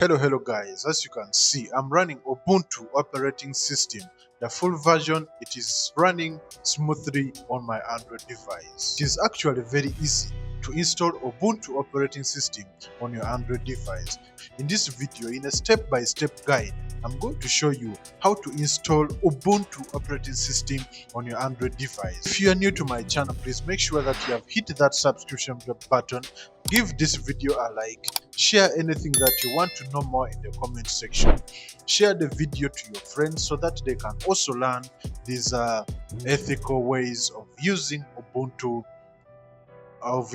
Hello guys, as you can see I'm running Ubuntu operating system. The full version, it is running smoothly on my Android device. It is actually very easy to install Ubuntu operating system on your Android device. In this video, in a step-by-step guide, I'm going to show you how to install Ubuntu operating system on your Android device. If you are new to my channel, please make sure that you have hit that subscription button, give this video a like, share anything that you want to know more in the comment section. Share the video to your friends so that they can also learn these ethical ways of using Ubuntu and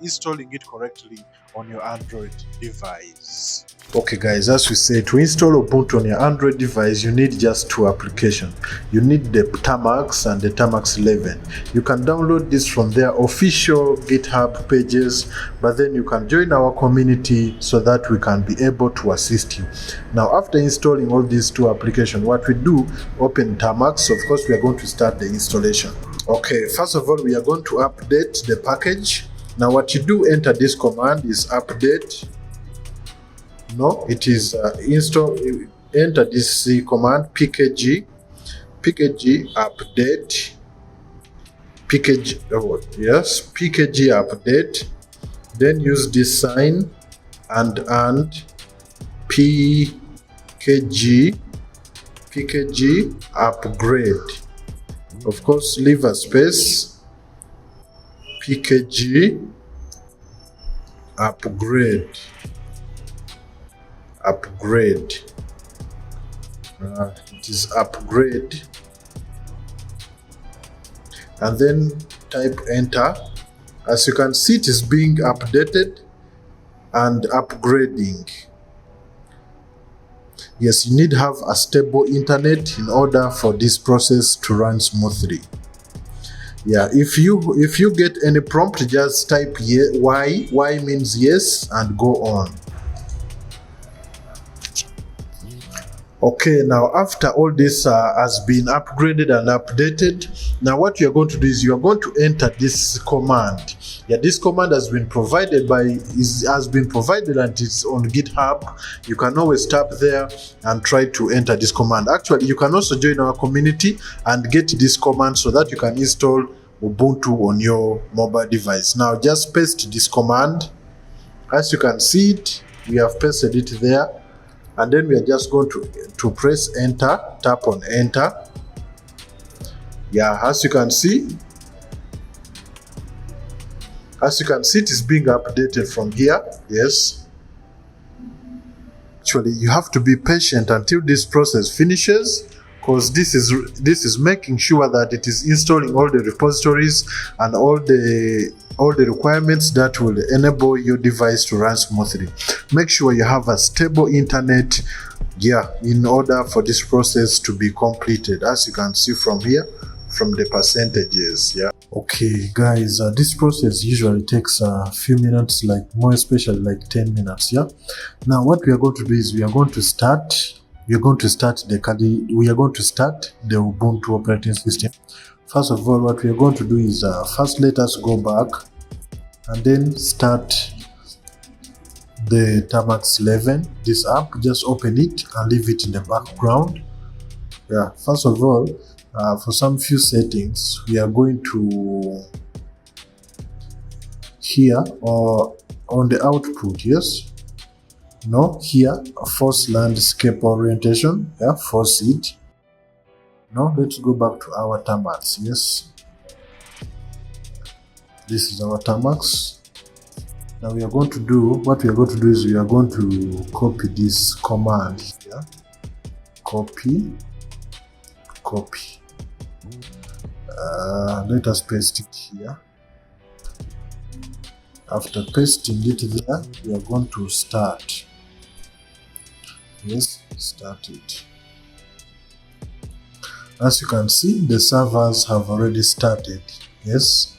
installing it correctly on your Android device. Okay guys, as we say, to install Ubuntu on your Android device, you need just two applications. You need the Termux and the Termux 11. You can download this from their official GitHub pages, but then you can join our community so that we can be able to assist you. Now, after installing all these two applications, what we do, open Termux. Of course, we are going to start the installation. Okay, first of all, we are going to update the package. Now, what you do, enter this command is update. No, it is install. Enter this command pkg update pkg. Oh, yes, pkg update. Then use this sign and pkg upgrade. Of course, leave a space. pkg upgrade. It is upgrade, and then type enter. As you can see, it is being updated and upgrading. Yes, you need to have a stable internet in order for this process to run smoothly. Yeah, if you get any prompt, just type y means yes and go on. Okay, now after all this has been upgraded and updated, now what you are going to do is you are going to enter this command. Yeah, this command has been provided and it's on GitHub. You can always tap there and try to enter this command. Actually, you can also join our community and get this command so that you can install Ubuntu on your mobile device. Now just paste this command. As you can see it, we have pasted it there. And then we are just going to press enter, tap on enter. Yeah, as you can see, it is being updated from here. Yes. Actually, you have to be patient until this process finishes, because this is making sure that it is installing all the repositories and all the requirements that will enable your device to run smoothly. Make sure you have a stable internet, yeah, in order for this process to be completed, as you can see from here, from the percentages. Yeah. Okay guys, this process usually takes a few minutes, like more especially like 10 minutes. Yeah. Now what we are going to do is we are going to start the Ubuntu operating system. First of all, what we are going to do is first let us go back and then start the Termux 11. This app, just open it and leave it in the background. Yeah, first of all, for some few settings, we are going to here or on the output. Yes. No, here, force landscape orientation. Yeah, force it. No, let's go back to our Termux. Yes, this is our Termux. Now we are going to do we are going to copy this command here. Copy. Let us paste it here. After pasting it there, we are going to start. Yes, start it. As you can see, the servers have already started. Yes,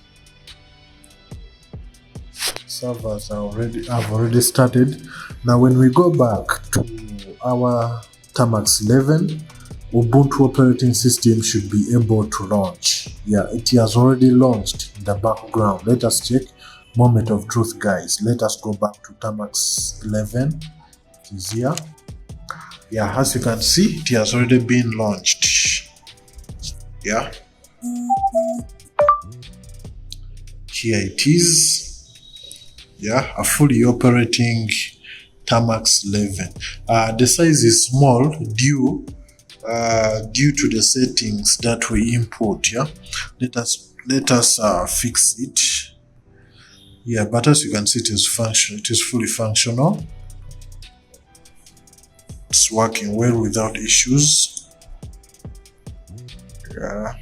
servers have already started. Now when we go back to our Termux 11, Ubuntu operating system should be able to launch. Yeah, it has already launched in the background. Let us check. Moment of truth, guys. Let us go back to Termux 11. It is here. Yeah, as you can see, it has already been launched. Yeah, here it is. Yeah, a fully operating Termux 11. The size is small due to the settings that we input. Yeah, let us fix it. Yeah, but as you can see, it is fully functional. It's working well without issues. Yeah.